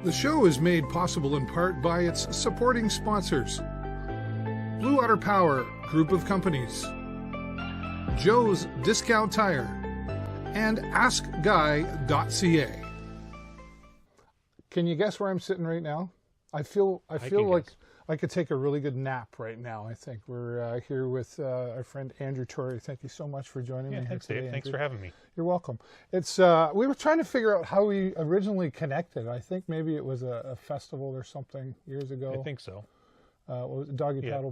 The show is made possible in part by its supporting sponsors: Blue Water Power Group of Companies, Joe's Discount Tire, and AskGuy.ca. Can you guess where I'm sitting right now? I feel like I could take a really good nap right now. I think we're here with our friend Andrew Tory. Thank you so much for joining me here thanks, today, Dave. Thanks for having me. You're welcome. It's we were trying to figure out how we originally connected. I think maybe it was a festival or something years ago. I think so. What was it? Doggy Paddle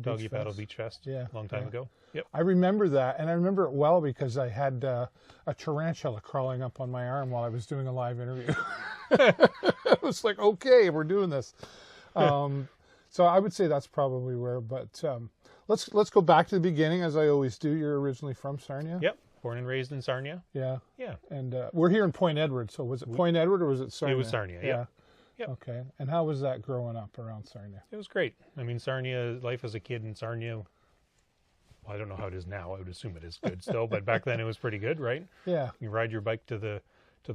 Beach Fest. Yeah, a long time ago. Yep. I remember that, and I remember it well because I had a tarantula crawling up on my arm while I was doing a live interview. It was like, okay, we're doing this. So I would say that's probably where. But let's go back to the beginning, as I always do. You're originally from Sarnia. Yep. Born and raised in Sarnia. Yeah. Yeah. And we're here in Point Edward. So was it Point Edward or was it Sarnia? It was Sarnia. Yeah. Yep. Okay. And how was that growing up around Sarnia? It was great. I mean, Sarnia, life as a kid in Sarnia, well, I don't know how it is now. I would assume it is good still, but back then it was pretty good, right? Yeah. You ride your bike to the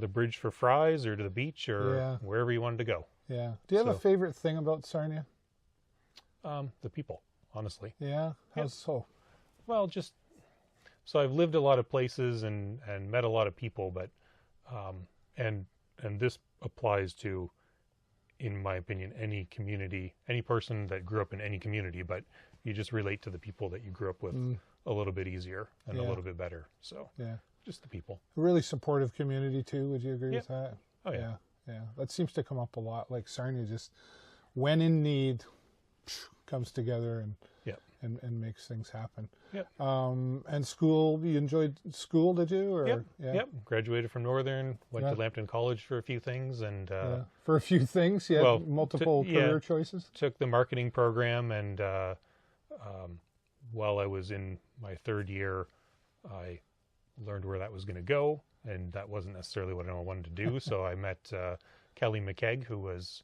bridge for fries or to the beach or wherever you wanted to go. Yeah. Do you have a favorite thing about Sarnia? The people, honestly. Yeah? How so? Well, so I've lived a lot of places and met a lot of people, but and this applies to, in my opinion, any community, any person that grew up in any community, but you just relate to the people that you grew up with a little bit easier and a little bit better. So just the people. A really supportive community too. Would you agree with that? Oh yeah. Yeah. That seems to come up a lot. Like Sarnia just, when in need, comes together and makes things happen. Yep. And school, you enjoyed school, did you? Or, Yep. Graduated from Northern, went to Lambton College for a few things. And for a few things, multiple career choices? Took the marketing program, and while I was in my third year, I learned where that was going to go, and that wasn't necessarily what I wanted to do. So I met Kelly McKegg, who was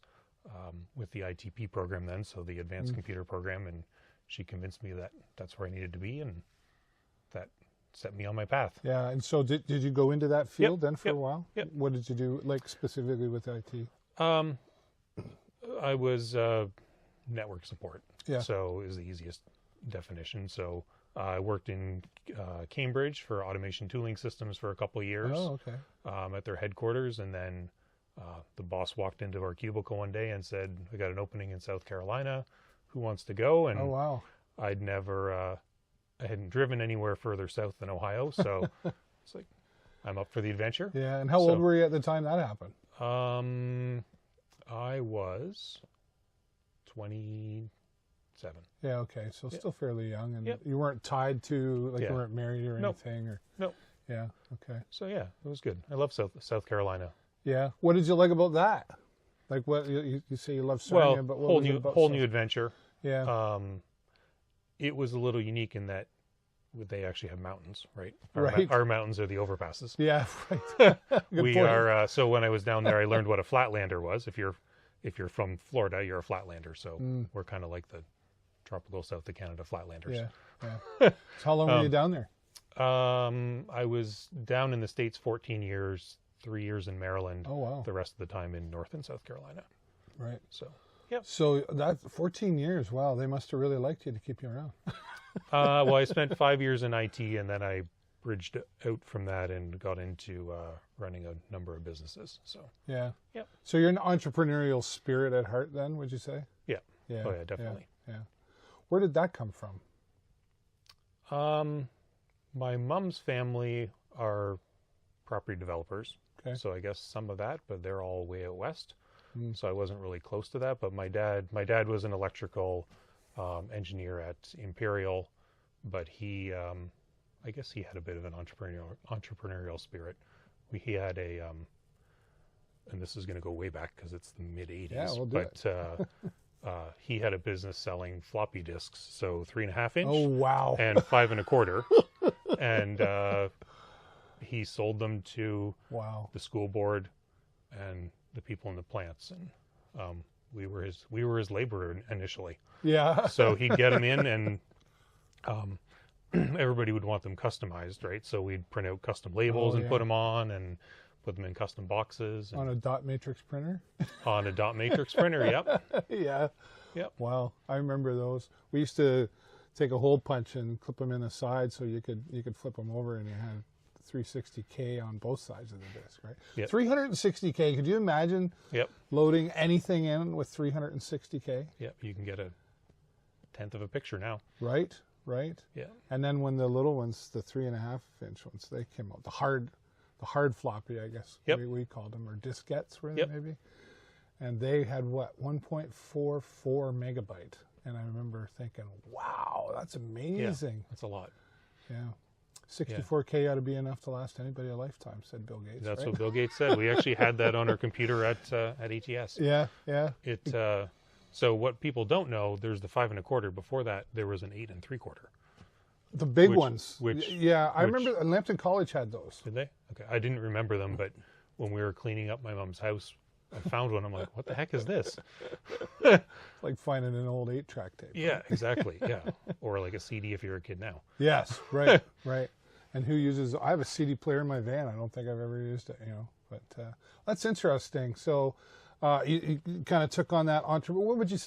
with the ITP program then, so the Advanced Computer Program, and she convinced me that that's where I needed to be, and that set me on my path. Yeah, and so did you go into that field then for a while? Yep. What did you do, like specifically with IT? I was network support, so is the easiest definition. So I worked in Cambridge for automation tooling systems for a couple of years at their headquarters, and then the boss walked into our cubicle one day and said, "We got an opening in South Carolina. Who wants to go?" And I'd never, I hadn't driven anywhere further south than Ohio, so it's like, I'm up for the adventure. Yeah, and how old were you at the time that happened? I was 27. Yeah, okay, so still fairly young, and you weren't tied to, like you weren't married or anything? Or No. Yeah, okay. So it was good. I love South Carolina. Yeah. What did you like about that? Like, what you say you love Sarnia, but what was it about whole new adventure. Yeah. It was a little unique in that they actually have mountains, right? Our mountains are the overpasses. Yeah, right. We are. So when I was down there, I learned what a flatlander was. If you're from Florida, you're a flatlander. So we're kind of like the tropical South of Canada flatlanders. Yeah. So how long were you down there? I was down in the States 14 years. 3 years in Maryland. Oh, wow. The rest of the time in North and South Carolina. Right. So, So that's 14 years. Wow. They must have really liked you to keep you around. Well, I spent 5 years in IT, and then I bridged out from that and got into running a number of businesses. So, yeah. So you're an entrepreneurial spirit at heart then, would you say? Yeah. Oh, yeah, definitely. Yeah. Where did that come from? My mom's family are property developers. Okay. So I guess some of that, but they're all way out west. So I wasn't really close to that. But my dad was an electrical engineer at Imperial, but he, I guess he had a bit of an entrepreneurial spirit. He had a, and this is going to go way back because it's the mid '80s. Yeah, we'll do it. He had a business selling floppy disks, so 3.5 inch. Oh wow! And 5 1/4, and he sold them to the school board and the people in the plants, and we were his laborer initially. Yeah. So he'd get them in, and everybody would want them customized, right? So we'd print out custom labels and put them on, and put them in custom boxes. On a dot matrix printer? On a dot matrix printer, yep. Yeah. Yep. Wow, I remember those. We used to take a hole punch and clip them in the side so you could flip them over, and you had 360K on both sides of the disc, right? Yep. 360K. Could you imagine loading anything in with 360K? Yep. You can get a tenth of a picture now. Right. Right. Yeah. And then when the little ones, the 3.5-inch ones, they came out, the hard floppy, I guess we called them, or diskettes, were they maybe? And they had what, 1.44 megabyte. And I remember thinking, wow, that's amazing. Yeah, that's a lot. Yeah. 64K ought to be enough to last anybody a lifetime, said Bill Gates. That's right? what Bill Gates said. We actually had that on our computer at ATS. Yeah, yeah. So what people don't know, there's the 5 1/4. Before that, there was an 8 3/4. The big ones. I remember Lambton College had those. Did they? Okay, I didn't remember them, but when we were cleaning up my mom's house, I found one. I'm like, what the heck is this? Like finding an old 8-track tape. Yeah, exactly. Yeah, or like a CD if you're a kid now. Yes, right, right. And who uses? I have a CD player in my van. I don't think I've ever used it. But that's interesting. So. You kind of took on that entrepreneur. Do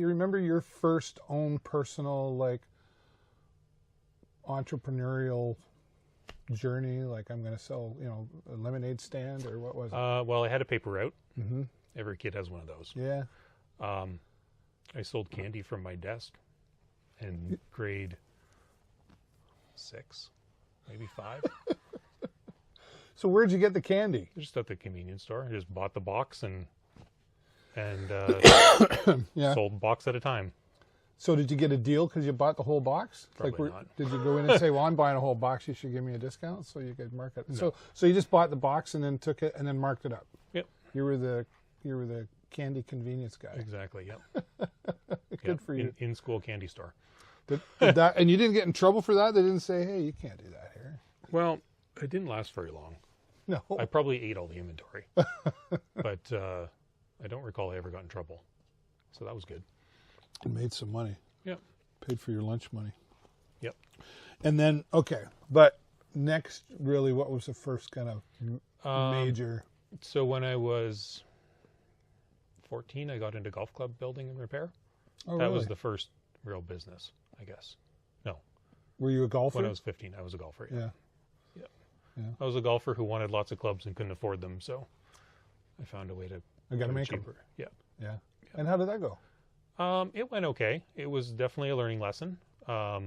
you remember your first own personal entrepreneurial journey? Like, I'm going to sell, a lemonade stand, or what was it? Well, I had a paper route. Mm-hmm. Every kid has one of those. Yeah. I sold candy from my desk in grade 6, maybe 5. So where'd you get the candy? Just at the convenience store. I just bought the box and sold box at a time. So did you get a deal because you bought the whole box? Probably not. Did you go in and say, well, I'm buying a whole box, you should give me a discount, so you could mark it? No. So you just bought the box and then took it and then marked it up? Yep. You were the candy convenience guy. Exactly, yep. Good for you. In school candy store. Did that, and you didn't get in trouble for that? They didn't say, hey, you can't do that here? Well, it didn't last very long. No. I probably ate all the inventory. But I don't recall I ever got in trouble. So that was good. You made some money. Yep. Paid for your lunch money. Yep. And then, okay. But next, really, what was the first kind of major? So when I was 14, I got into golf club building and repair. Oh, that really? was the first real business, I guess. No. Were you a golfer? When I was 15, I was a golfer. Yeah. Yeah. I was a golfer who wanted lots of clubs and couldn't afford them, so I found a way to make cheaper. them. Yeah. And how did that go? It went okay. It was definitely a learning lesson. I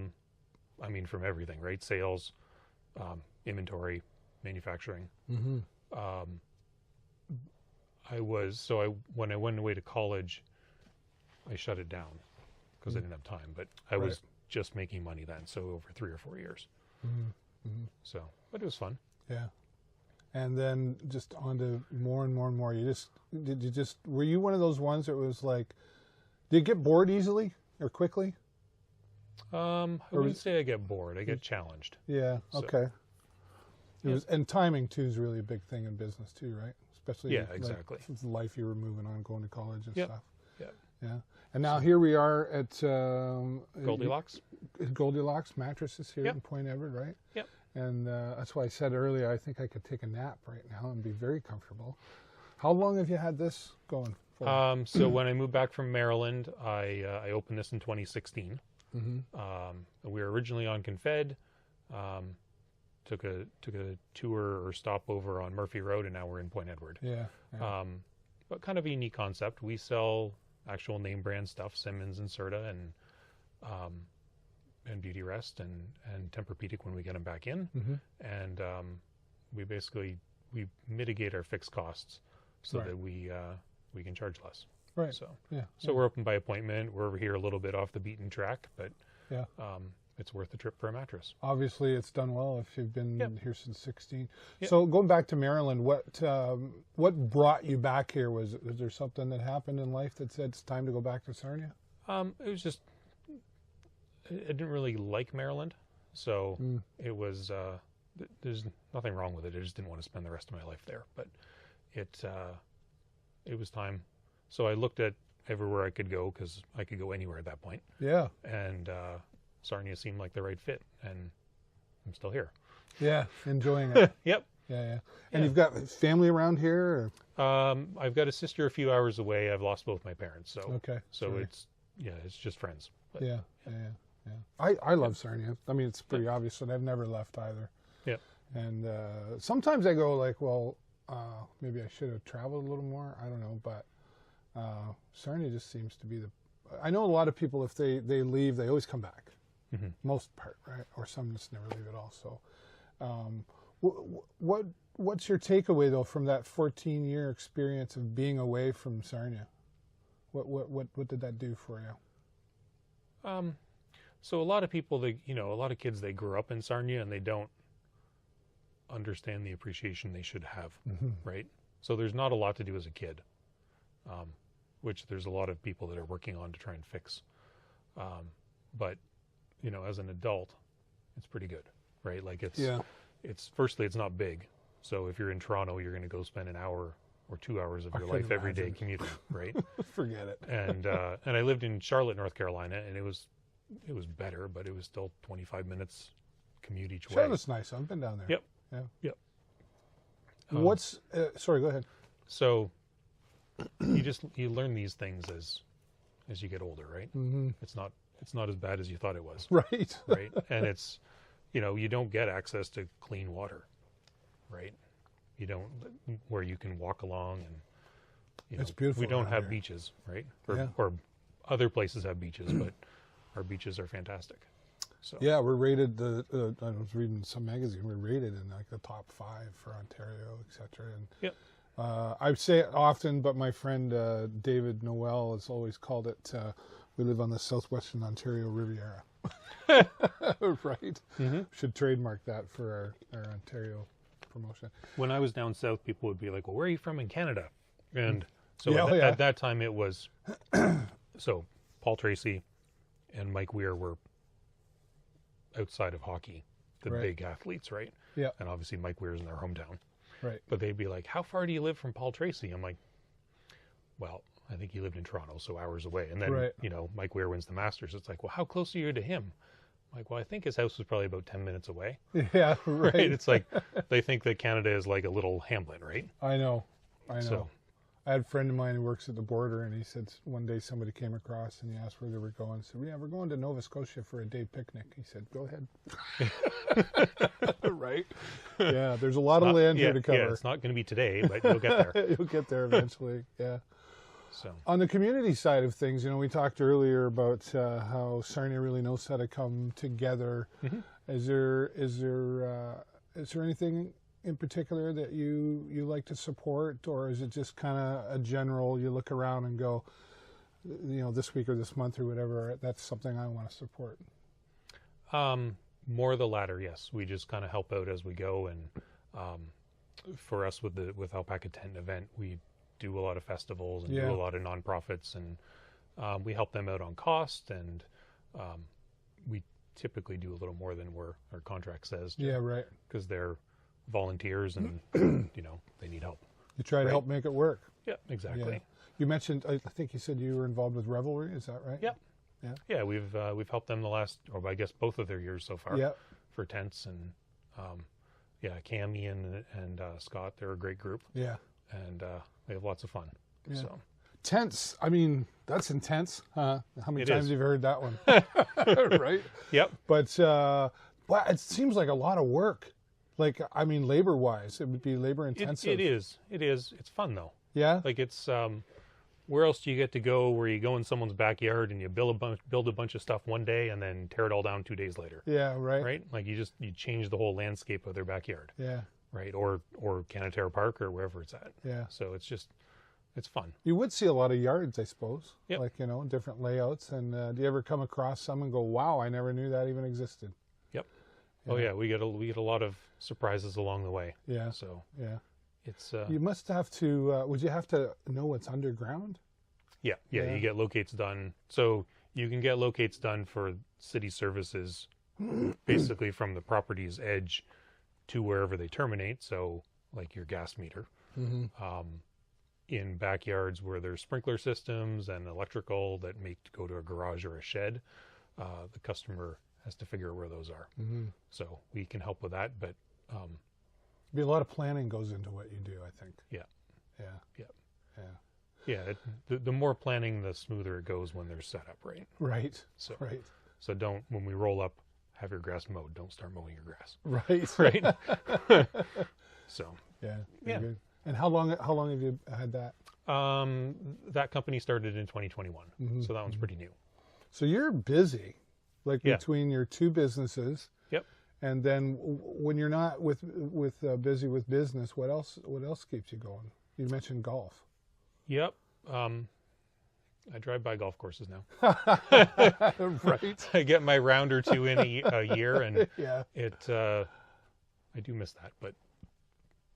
mean, from everything, right? Sales, inventory, manufacturing. Mm-hmm. When I went away to college, I shut it down because I didn't have time. But I was just making money then, so over 3 or 4 years. Mm-hmm. Mm-hmm. So, but it was fun. Yeah. And then just on to more and more and more. Were you one of those ones that was like, did you get bored easily or quickly? I wouldn't say I get bored. I get challenged. Yeah. Okay. And timing too is really a big thing in business too, right? Especially exactly. The life you were moving on, going to college and stuff. Yeah. Yeah. And now here we are at Goldilocks. Goldilocks mattresses here in Point Edward, right? Yep. And that's why I said earlier, I think I could take a nap right now and be very comfortable. How long have you had this going for? So when I moved back from Maryland, I opened this in 2016. Mm-hmm. We were originally on Confed, took a tour or stopover on Murphy Road, and now we're in Point Edward. Yeah. But kind of a unique concept. We sell actual name brand stuff, Simmons and Serta, and Beauty Rest and Tempur-Pedic when we get them back in. Mm-hmm. And we mitigate our fixed costs so that we can charge less. Right. So we're open by appointment. We're over here a little bit off the beaten track, but it's worth the trip for a mattress. Obviously, it's done well if you've been here since 16. Yep. So going back to Maryland, what brought you back here? Was there something that happened in life that said it's time to go back to Sarnia? It was just I didn't really like Maryland, so it was. There's nothing wrong with it. I just didn't want to spend the rest of my life there. But it was time. So I looked at everywhere I could go because I could go anywhere at that point. Yeah. And Sarnia seemed like the right fit, and I'm still here. Yeah, enjoying it. Yep. Yeah. And you've got family around here? Or? I've got a sister a few hours away. I've lost both my parents. So okay. So it's just friends. But, yeah. I love Sarnia. I mean, it's pretty obvious that I've never left either. Yeah. And sometimes I go like, well, maybe I should have traveled a little more. I don't know, but Sarnia just seems to be I know a lot of people, if they leave, they always come back. Mm-hmm. Most part, right? Or some just never leave at all. So, what's your takeaway though from that 14-year experience of being away from Sarnia? What did that do for you? So a lot of people, a lot of kids, they grew up in Sarnia and they don't understand the appreciation they should have, mm-hmm. right? So there's not a lot to do as a kid, which there's a lot of people that are working on to try and fix. But, as an adult, it's pretty good, right? Like firstly, it's not big. So if you're in Toronto, you're going to go spend an hour or 2 hours of your life every day commuting, right? Forget it. And I lived in Charlotte, North Carolina, and it was better, but it was still 25 minutes commute each way. Charlotte's nice. I've been down there. Yep. Sorry, go ahead. So you learn these things as you get older, right? Mm-hmm. It's not as bad as you thought it was. Right. Right. And it's, you don't get access to clean water, right? You don't, where you can walk along and, it's beautiful. We don't have beaches, right? Or other places have beaches, but our beaches are fantastic. So yeah, we're rated I was reading some magazine. We're rated in like the top 5 for Ontario, etc. And I say it often, but my friend David Noel has always called it. We live on the southwestern Ontario Riviera, right? Mm-hmm. Should trademark that for our Ontario promotion. When I was down south, people would be like, "Well, where are you from in Canada?" And so at that time, it was so Paul Tracy and Mike Weir were outside of hockey, the big athletes, right? Yeah. And obviously Mike Weir's in their hometown. Right. But they'd be like, "How far do you live from Paul Tracy?" I'm like, "Well, I think he lived in Toronto, so hours away." And then, Mike Weir wins the Masters. It's like, "Well, how close are you to him?" I'm like, "Well, I think his house was probably about 10 minutes away." Yeah, right. It's like, they think that Canada is like a little hamlet, right? I know. So, I had a friend of mine who works at the border, and he said one day somebody came across and he asked where they were going. He said, "Yeah, we're going to Nova Scotia for a day picnic." He said, "Go ahead." Right? Yeah, there's a lot of land here to cover. Yeah, it's not going to be today, but you'll get there. You'll get there eventually, yeah. So on the community side of things, we talked earlier about how Sarnia really knows how to come together. Mm-hmm. Is there anything in particular that you like to support, or is it just kind of a general, you look around and go, this week or this month or whatever, that's something I want to support? More the latter, yes. We just kind of help out as we go, and for us with Alpaca Tent Event, we do a lot of festivals and do a lot of nonprofits, and we help them out on cost, and we typically do a little more than where our contract says. Yeah, right. Because they're volunteers and they need help. You try to help make it work. Yeah, exactly. Yeah. You mentioned, I think you said you were involved with Revelry. Is that right? Yeah. Yeah, we've helped them the last, or I guess both of their years so far. Yeah. For tents, and Cami and Scott, they're a great group. Yeah. And they have lots of fun. Yeah. So tents, I mean, that's intense. How many times have you heard that one? Right? Yep. But it seems like a lot of work. Like, I mean, labor-wise, it would be labor-intensive. It is. It's fun, though. Yeah? Like, it's, where else do you get to go where you go in someone's backyard and you build a bunch of stuff one day and then tear it all down 2 days later? Yeah, right. Right? Like, you change the whole landscape of their backyard. Yeah. Right? Or Canatera Park or wherever it's at. Yeah. So it's fun. You would see a lot of yards, I suppose. Yep. Like, different layouts. And do you ever come across some and go, wow, I never knew that even existed? Yep. Yeah. Oh, yeah. We get a lot of surprises along the way. Yeah. So yeah. It's you must have to would you have to know what's underground? Yeah. You get locates done. So you can get locates done for city services basically from the property's edge to wherever they terminate, so like your gas meter. Mm-hmm. In backyards where there's sprinkler systems and electrical that may go to a garage or a shed, the customer has to figure out where those are. Mm-hmm. So we can help with that, but Be a lot of planning goes into what you do, I think. Yeah. Yeah. Yeah. Yeah. Yeah. The more planning, the smoother it goes when there's setup, right? Right. So, right. So don't, when we roll up, have your grass mowed. Don't start mowing your grass. Right. Right. So. Yeah. Yeah. Good. And how long have you had that? That company started in 2021. Mm-hmm. So that one's pretty new. So you're busy, like between your two businesses. Yep. And then when you're not busy with business, what else keeps you going? You mentioned golf. Yep. I drive by golf courses now. Right. I get my round or two in a year, and yeah. I do miss that, but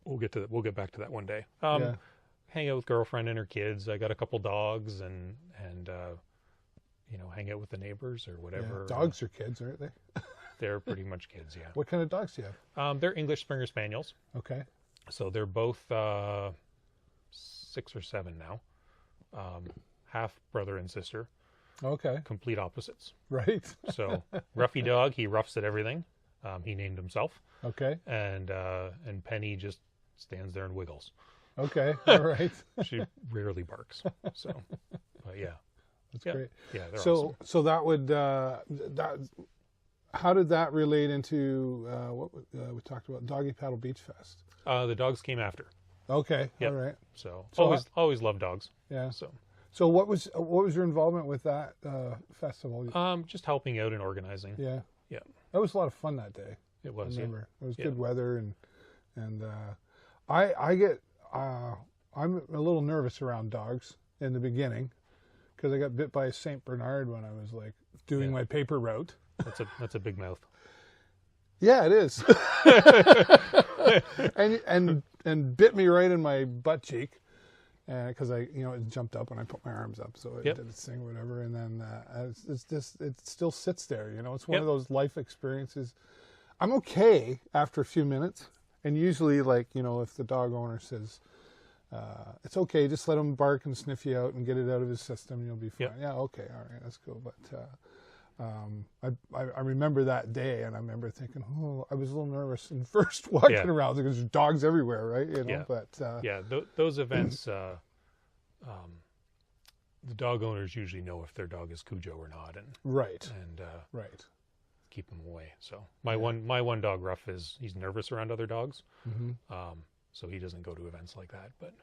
we'll get back to that one day. Hang out with girlfriend and her kids. I got a couple dogs, and hang out with the neighbors or whatever. Yeah. Dogs are kids, aren't they? They're pretty much kids, yeah. What kind of dogs do you have? They're English Springer Spaniels. Okay. So they're both 6 or 7 now. Half brother and sister. Okay. Complete opposites. Right. So roughy dog, he roughs at everything. He named himself. Okay. And Penny just stands there and wiggles. Okay. All right. She rarely barks. So, but yeah. That's great. Yeah. They're so awesome. So that would how did that relate into what we talked about, Doggy Paddle Beach Fest? The dogs came after. Okay. Yep. All right. So always loved dogs. Yeah. So what was your involvement with that festival? Just helping out and organizing. Yeah. Yeah. That was a lot of fun that day. It was. I remember. Yeah. It was good weather, and I'm a little nervous around dogs in the beginning because I got bit by a Saint Bernard when I was like doing my paper route. That's a big mouth. Yeah, it is. and bit me right in my butt cheek, because it jumped up when I put my arms up, so it did its thing or whatever. And then it still sits there. It's one of those life experiences. I'm okay after a few minutes, and usually, if the dog owner says it's okay, just let him bark and sniff you out and get it out of his system, you'll be fine. Yep. Yeah, okay, all right, that's cool. But I remember that day, and I remember thinking, I was a little nervous in first walking around because there's dogs everywhere, right? But those events, the dog owners usually know if their dog is Cujo or not, and right, keep them away. So my one dog, Ruff, he's nervous around other dogs, so he doesn't go to events like that. But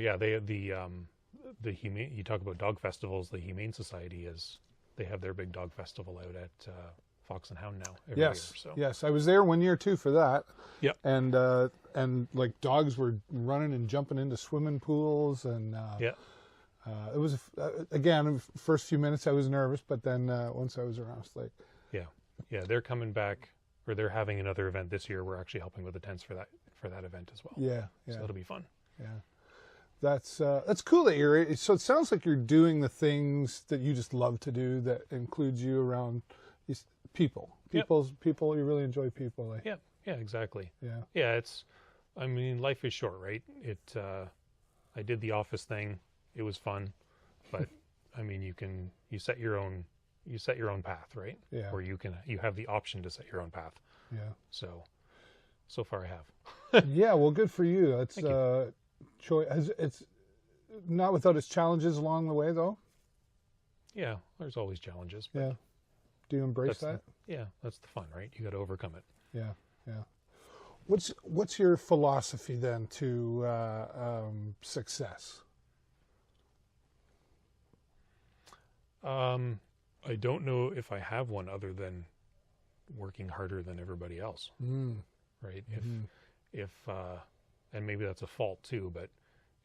yeah, the humane. You talk about dog festivals. The Humane Society they have their big dog festival out at Fox and Hound now every year. So. Yes, I was there one year too for that. Yep. And like dogs were running and jumping into swimming pools, and it was again, first few minutes I was nervous, but then once I was around, it's like they're coming back, or they're having another event this year. We're actually helping with the tents for that event as well. So it'll be fun. Yeah. That's cool that you're. So it sounds like you're doing the things that you just love to do. That includes you around people. People. You really enjoy people. Yeah. Yeah. Exactly. Yeah. Yeah. Life is short, right? I did the office thing. It was fun, but you set your own path, right? Yeah. Or you have the option to set your own path. Yeah. So far I have. Yeah. Well, good for you. That's Thank you. It's not without its challenges along the way, though. Yeah, there's always challenges. But yeah. Do you embrace that? That's the fun, right? You got to overcome it. Yeah, yeah. What's your philosophy then to success? I don't know if I have one other than working harder than everybody else. Right? Mm-hmm. If and maybe that's a fault too, but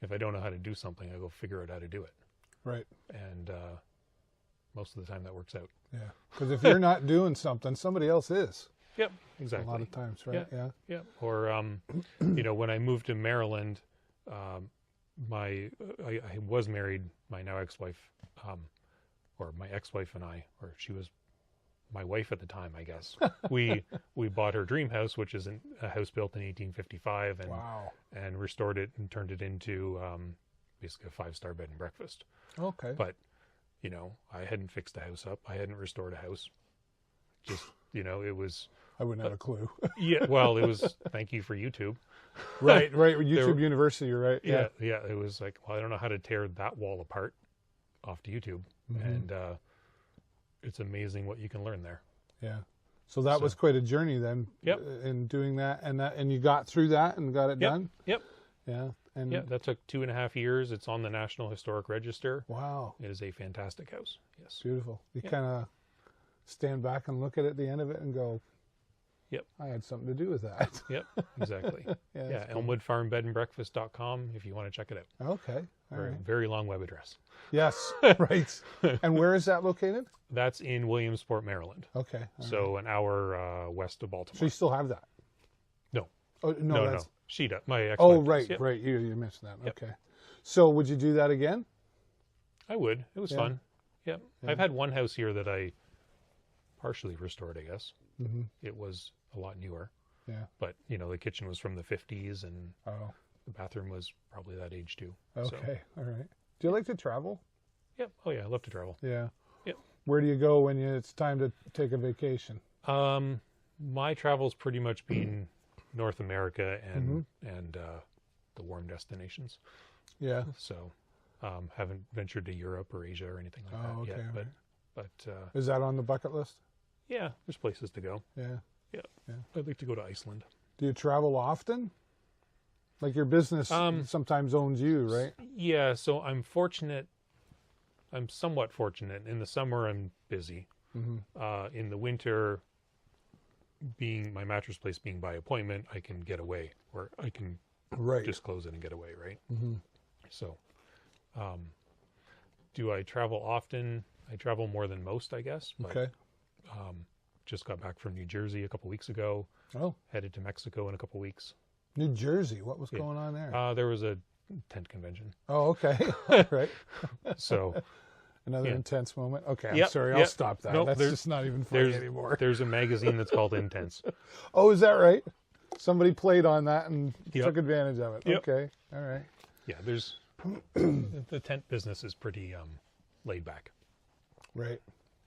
if I don't know how to do something, I go figure out how to do it. Right. And most of the time that works out. Yeah. Because if you're not doing something, somebody else is. Yep. Exactly. A lot of times, right? Yeah. Or when I moved to Maryland, I was married. My now ex-wife, or my ex-wife and I, or she was my wife at the time, I guess. We bought her dream house, which is a house built in 1855, and restored it and turned it into basically a 5-star bed and breakfast. Okay. But I hadn't fixed a house up. I hadn't restored a house. Just it was. I wouldn't have a clue. Yeah, well, it was thank you for YouTube. Right. YouTube University, right? Yeah. It was like, well, I don't know how to tear that wall apart off to YouTube, and it's amazing what you can learn there. Yeah. So that was quite a journey then. Yep. In doing that, and you got through that and got it done. Yep. Yeah. And that took 2.5 years. It's on the National Historic Register. Wow. It is a fantastic house. Yes. Beautiful. You kind of stand back and look at it at the end of it and go, yep, I had something to do with that. Yep, exactly. Yeah, cool. ElmwoodFarmBedAndBreakfast.com if you want to check it out. Okay. All right. Very long web address. Yes, right. And where is that located? That's in Williamsport, Maryland. Okay. So an hour west of Baltimore. So you still have that? No. Oh, no. She does. My ex. Oh, right. You mentioned that. Yep. Okay. So would you do that again? I would. It was fun. Yep. I've had one house here that I partially restored, I guess. Mm-hmm. It was a lot newer. Yeah. But, the kitchen was from the 50s and the bathroom was probably that age too. Okay. All right. Do you like to travel? Yep. Oh, yeah. I love to travel. Yeah. Yep. Where do you go when it's time to take a vacation? My travel's pretty much been North America and the warm destinations. Yeah. So haven't ventured to Europe or Asia or anything like that yet. Right. But is that on the bucket list? Yeah, there's places to go. Yeah. I'd like to go to Iceland. Do you travel often? Like your business sometimes owns you, right? Yeah, so I'm fortunate. I'm somewhat fortunate. In the summer, I'm busy. Mm-hmm. In the winter, being my mattress place being by appointment, I can get away, or I can just close it and get away, right? Mm-hmm. So, do I travel often? I travel more than most, I guess. But, okay. Just got back from New Jersey a couple weeks ago. Oh. Headed to Mexico in a couple weeks. New Jersey, what was going on there? There was a tent convention. Oh, okay. Right. So. Another intense moment. Okay, I'm sorry. I'll stop that. That's just not even funny anymore. There's a magazine that's called Intense. Oh, is that right? Somebody played on that and took advantage of it. Yep. Okay, all right. Yeah, there's the tent business is pretty laid back. Right.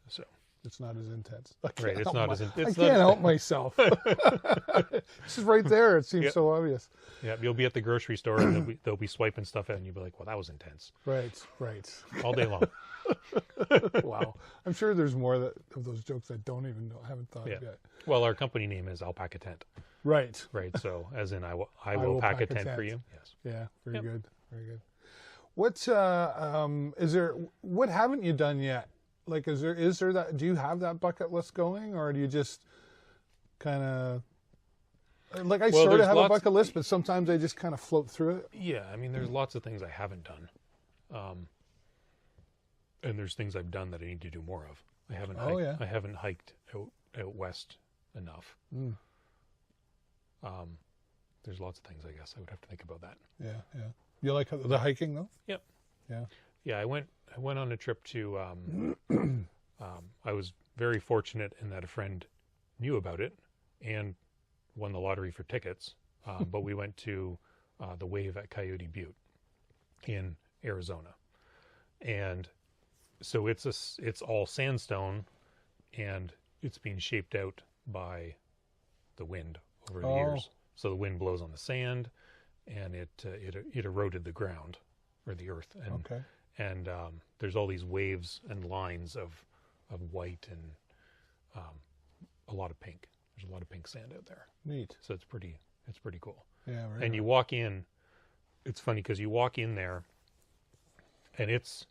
So it's not as intense. Right. It's not as intense. I can't help myself. This is right there. It seems so obvious. Yeah, you'll be at the grocery store and they'll be swiping stuff out, and you'll be like, "Well, that was intense." Right. All day long. Wow. I'm sure there's more of those jokes I haven't thought of yet. Well, our company name is Alpaca Tent. Right. So as in I will pack a tent for you. Yes. Yeah. Very good. Very good. What haven't you done yet? Like, is there that, do you have that bucket list going, or do you just kind of, like, I sort of have a bucket list, but sometimes I just kind of float through it? Yeah. I mean, there's lots of things I haven't done. And there's things I've done that I need to do more of. I haven't hiked out west enough. Mm. There's lots of things, I guess. I would have to think about that. Yeah. You like the hiking though? Yep. Yeah. Yeah, I went on a trip to I was very fortunate in that a friend knew about it and won the lottery for tickets. But we went to the Wave at Coyote Butte in Arizona. And so it's all sandstone, and it's being shaped out by the wind over the years. So the wind blows on the sand, and it eroded the ground or the earth. And there's all these waves and lines of white and a lot of pink. There's a lot of pink sand out there. Neat. So it's pretty cool. Yeah. Right. And you walk in. It's funny because you walk in there, and it's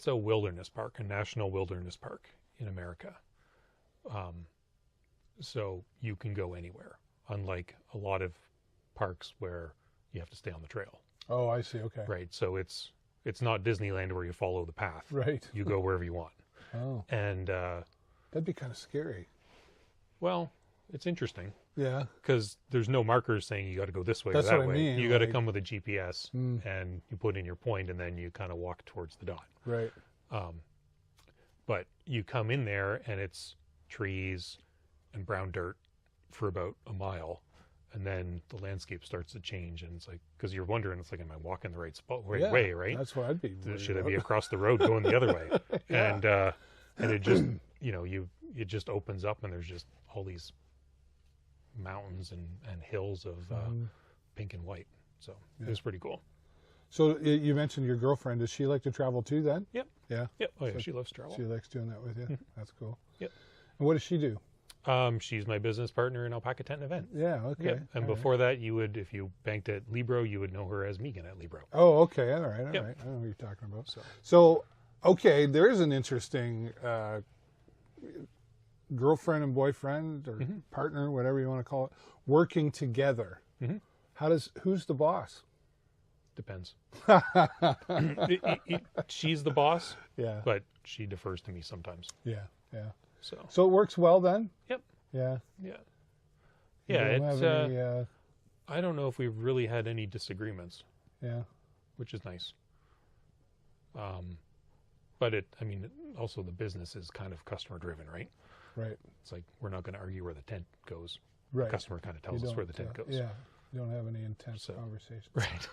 a wilderness park, a national wilderness park in America. So you can go anywhere, unlike a lot of parks where you have to stay on the trail. Oh, I see. Okay. Right. So it's not Disneyland where you follow the path. Right. You go wherever you want. Oh. And that'd be kind of scary. Well, it's interesting. Yeah. Because there's no markers saying you got to go this way or that way. That's what I mean. You got to come with a GPS and you put in your point, and then you kind of walk towards the dot. Right. But you come in there and it's trees and brown dirt for about a mile, and then the landscape starts to change, and it's like, because you're wondering, it's like, am I walking the right way, right? That's what I'd be. Should I be across the road going the other way? And it just, it just opens up, and there's just all these mountains and hills of pink and white. So it was pretty cool. So you mentioned your girlfriend. Does she like to travel too then? Yep. Yeah? Yep. Oh, yeah, so she loves travel. She likes doing that with you? That's cool. Yep. And what does she do? She's my business partner in Alpaca Tent and Event. Yeah, okay. Yep. And before that, you would, if you banked at Libro, you would know her as Megan at Libro. Oh, okay. All right. I know what you're talking about. So okay, there is an interesting girlfriend and boyfriend or partner, whatever you want to call it, working together. Who's the boss? Depends. She's the boss, but she defers to me sometimes. Yeah. So it works well then? Yep. Yeah. It's, I don't know if we've really had any disagreements. Yeah. Which is nice. But also the business is kind of customer driven, right? Right. It's like, we're not going to argue where the tent goes. Right. The customer kind of tells us where the tent goes. Yeah. You don't have any intense conversations. Right.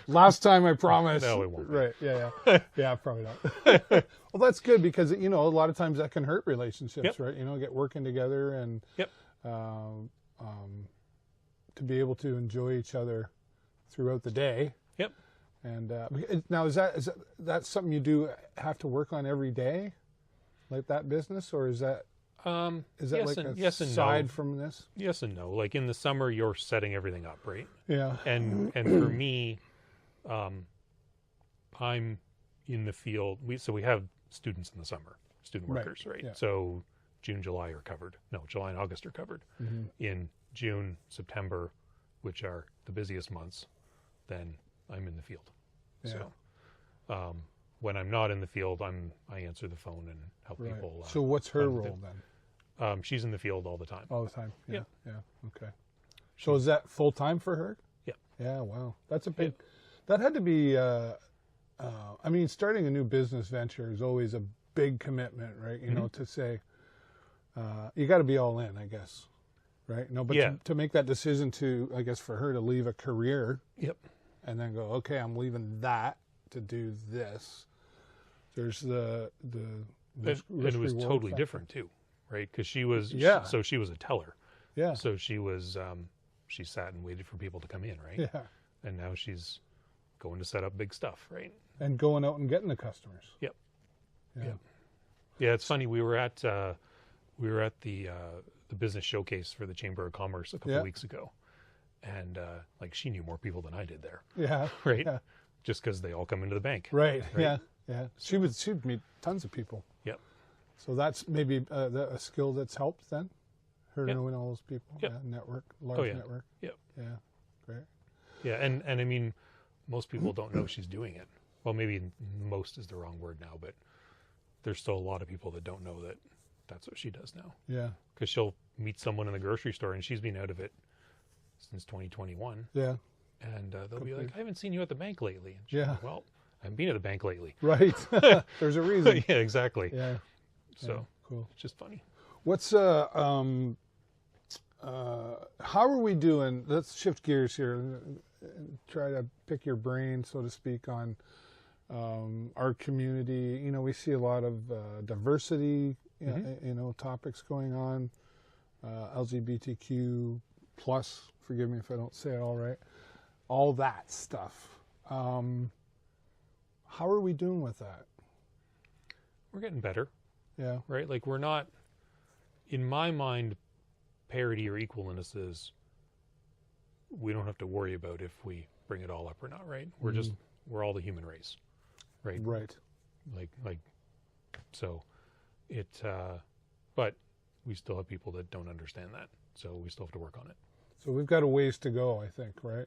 Last time I promised. No, it won't. Right. Yeah. Yeah, probably not. Well, that's good because, a lot of times that can hurt relationships, right? Get working together and to be able to enjoy each other throughout the day. Yep. And now is that something you do have to work on every day, like that business, or is that yes and side no. from this? Yes and no. Like in the summer, you're setting everything up, right? Yeah. And for me, I'm in the field. We have students in the summer, student workers, right? Yeah. So June, July are covered. No, July and August are covered. In June, September, which are the busiest months, then I'm in the field. Yeah. So when I'm not in the field, I answer the phone and help people. So what's her role then? She's in the field all the time. All the time. Yeah. Okay. So is that full time for her? Yeah. Yeah. Wow. That's a big. That had to be. Starting a new business venture is always a big commitment, right? You know, to say you got to be all in, I guess, right? No, but to make that decision to, I guess, for her to leave a career. Yep. And then go, okay, I'm leaving that to do this. There's the and it was totally different too, right? Because she was she was a teller. Yeah. So she was she sat and waited for people to come in, right? Yeah. And now she's going to set up big stuff, right? And going out and getting the customers. Yep. Yeah. It's funny. We were at the business showcase for the Chamber of Commerce a couple of weeks ago, and she knew more people than I did there. Yeah. Right. Yeah. Just because they all come into the bank. Right. Yeah. She'd meet tons of people. Yep. So that's maybe a skill that's helped then. Her knowing all those people. Yep. Yeah, large network. Yep. Yeah. Great. Yeah, and most people don't know she's doing it. Well, maybe most is the wrong word now, but there's still a lot of people that don't know that that's what she does now. Yeah. Because she'll meet someone in the grocery store, and she's been out of it since 2021. Yeah. And they'll be like, I haven't seen you at the bank lately. And she's like, well, I haven't been at the bank lately. Right. There's a reason. Yeah, exactly. Yeah. So cool. It's just funny. What's how are we doing? Let's shift gears here and try to pick your brain, so to speak, on our community. We see a lot of diversity, topics going on, LGBTQ plus. Forgive me if I don't say it all right. All that stuff. How are we doing with that? We're getting better. Yeah. Right? Like, we're not, in my mind, parity or equalness is, we don't have to worry about if we bring it all up or not, right? We're just, we're all the human race, right? Right. So but we still have people that don't understand that. So we still have to work on it. So we've got a ways to go, I think, right?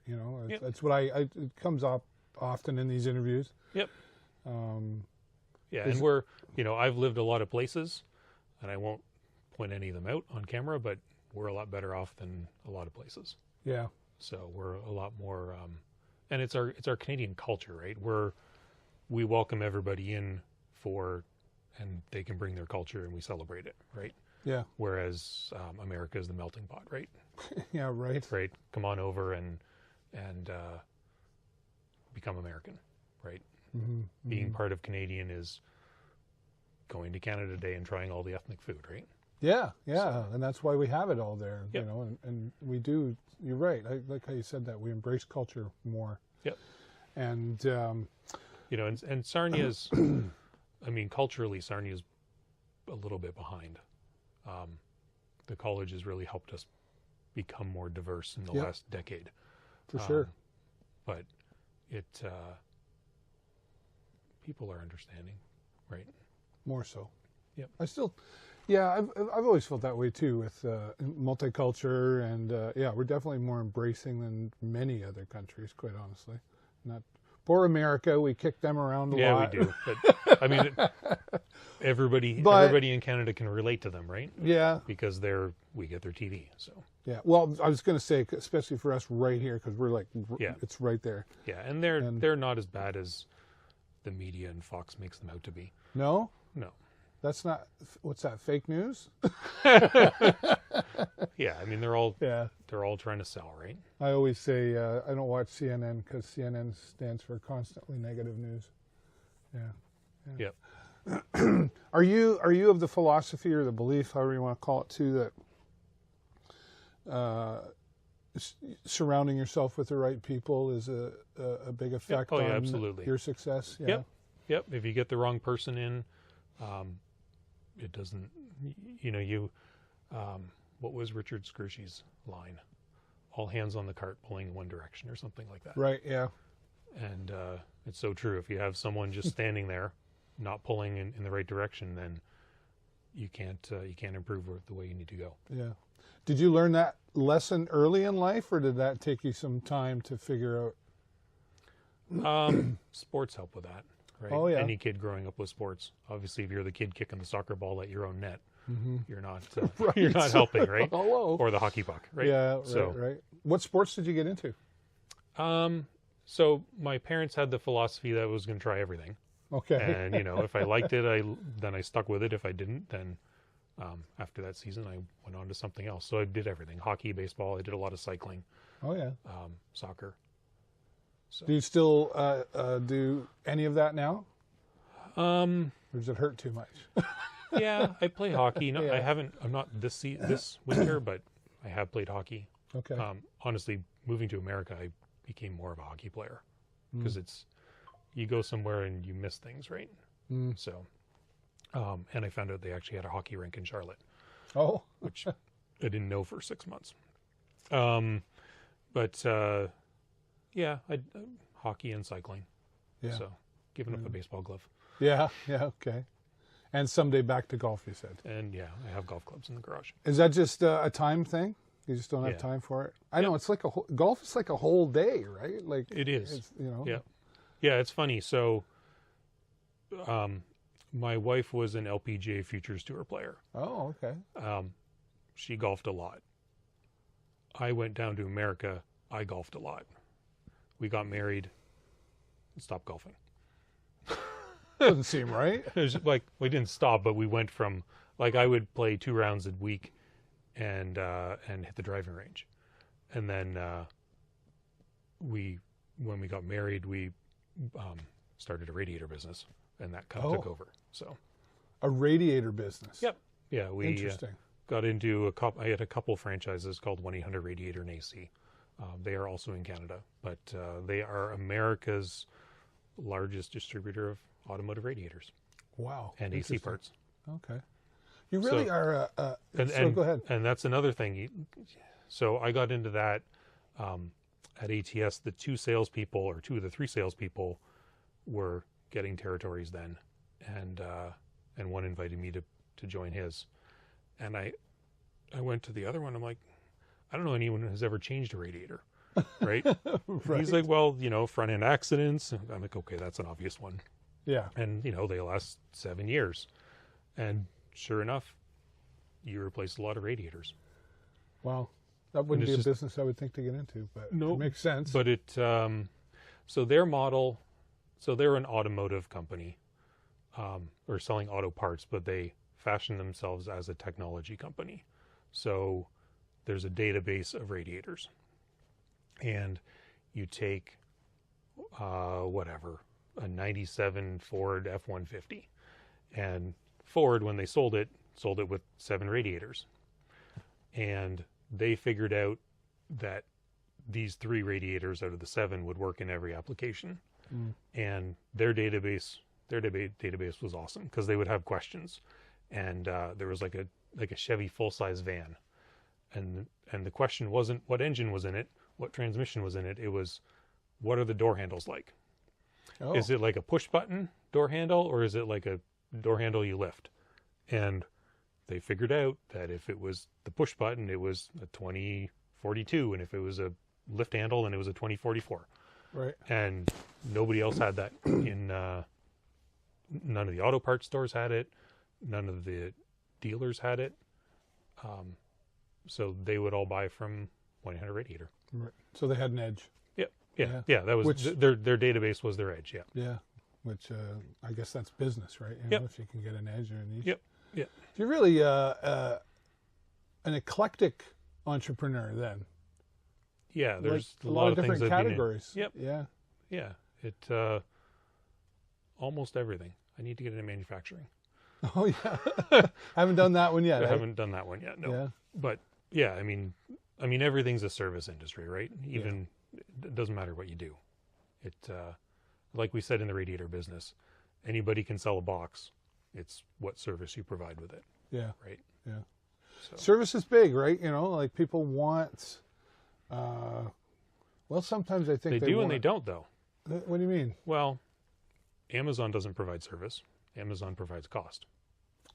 That's what it comes up often in these interviews. Yep. And we're, I've lived a lot of places, and I won't point any of them out on camera, but we're a lot better off than a lot of places. Yeah. So we're a lot more, and it's our Canadian culture, right? We welcome everybody in and they can bring their culture and we celebrate it, right? Yeah. Whereas America is the melting pot, right? Yeah, right. Right. Come on over and become American, right? Being part of Canadian is going to Canada Day and trying all the ethnic food, right? Yeah, and that's why we have it all there, yep. And we do. You're right. I like how you said that. We embrace culture more. Yep. And and Sarnia's, culturally, Sarnia's a little bit behind. The college has really helped us become more diverse in the last decade. For sure. But people are understanding, right? More so. Yep. I've always felt that way too with multicultural, and we're definitely more embracing than many other countries, quite honestly. Not poor America, we kick them around a lot. Yeah, we do. But everybody in Canada can relate to them, right? Yeah. Because we get their TV, so. Yeah. Well, I was going to say, especially for us right here, because we're it's right there. Yeah, and they're not as bad as the media and Fox makes them out to be. No? No. That's not, what's that, fake news? Yeah, they're all trying to sell, right? I always say I don't watch CNN because CNN stands for constantly negative news. Yeah. Yep. Are you of the philosophy or the belief, however you want to call it, too, that surrounding yourself with the right people is a big effect on absolutely. Your success? Yeah. Yep. If you get the wrong person in, it doesn't. What was Richard Scrushy's line? All hands on the cart pulling in one direction, or something like that. Right. Yeah. And it's so true. If you have someone just standing there, not pulling in the right direction, then you can't improve the way you need to go. Yeah. Did you learn that lesson early in life, or did that take you some time to figure out? Sports help with that, right? Oh, yeah. Any kid growing up with sports, obviously, if you're the kid kicking the soccer ball at your own net, you're not right. You're not helping, right? Hello. Or the hockey puck, right? Yeah. Right. What sports did you get into? So my parents had the philosophy that I was going to try everything. Okay. And if I liked it, then I stuck with it. If I didn't, then after that season, I went on to something else. So I did everything: hockey, baseball. I did a lot of cycling. Oh yeah. Soccer. So. Do you still do any of that now? Or does it hurt too much? Yeah, I play hockey. No, I haven't. I'm not this winter, but I have played hockey. Okay. Honestly, moving to America, I became more of a hockey player because you go somewhere and you miss things, right? So, and I found out they actually had a hockey rink in Charlotte. Oh, which I didn't know for 6 months. Hockey and cycling. Yeah. So, giving up a baseball glove. Yeah. Okay. And someday back to golf, you said. And I have golf clubs in the garage. Is that just a time thing? You just don't have time for it? I know, it's like golf is like a whole day, right? Like it is. Yeah. Yeah, it's funny. So, my wife was an LPGA Futures Tour player. Oh, okay. She golfed a lot. I went down to America. I golfed a lot. We got married and stopped golfing. Doesn't seem right. It was like we didn't stop, but we went from I would play 2 rounds a week and hit the driving range, and then when we got married, we started a radiator business, and that took over. So a radiator business. Yep. Yeah, we interesting. Got into I had a couple franchises called 1-800-RADIATOR and AC. They are also in Canada, but they are America's largest distributor of automotive radiators. Wow. And AC parts. Okay. You really are go ahead. And that's another thing. So I got into that at ATS. The 2 salespeople, or 2 of the 3 salespeople, were getting territories then, and one invited me to join his, and I went to the other one. I'm like, I don't know anyone who has ever changed a radiator, right? Right. He's like, well, front end accidents. I'm like, okay, that's an obvious one. Yeah. And they last 7 years, and sure enough, you replace a lot of radiators. Wow, that wouldn't be a business I would think to get into, but it makes sense. But so their model, so they're an automotive company, or selling auto parts, but they fashion themselves as a technology company. So there's a database of radiators, and you take a 97 Ford F-150, and Ford, when they sold it, sold it with 7 radiators. And they figured out that these 3 radiators out of the 7 would work in every application. And their database was awesome because they would have questions. And there was like a Chevy full-size van. And the question wasn't what engine was in it, what transmission was in it. It was, what are the door handles like? Oh. Is it like a push-button door handle, or is it like a door handle you lift? And they figured out that if it was the push-button, it was a 2042, and if it was a lift handle, then it was a 2044. Right. And nobody else had that. None of the auto parts stores had it. None of the dealers had it. So they would all buy from 1-800 Radiator. Right. So they had an edge. Yeah. That was their database was their edge. Yeah. Which I guess that's business, right? You know, if you can get an edge or a niche. Yep. If you're really an eclectic entrepreneur, then. Yeah, there's like a lot of different categories. Yep. Yeah. It almost everything. I need to get into manufacturing. Oh yeah. Haven't done that one yet. I haven't done that one yet. No. Yeah. But yeah, I mean everything's a service industry, right? Even it doesn't matter what you do. It like we said in the radiator business, anybody can sell a box. It's what service you provide with it. Yeah. Right. Yeah. So. Service is big, right? You know, like people want. Well, sometimes I think they do, and they don't, though. What do you mean? Well, Amazon doesn't provide service. Amazon provides cost,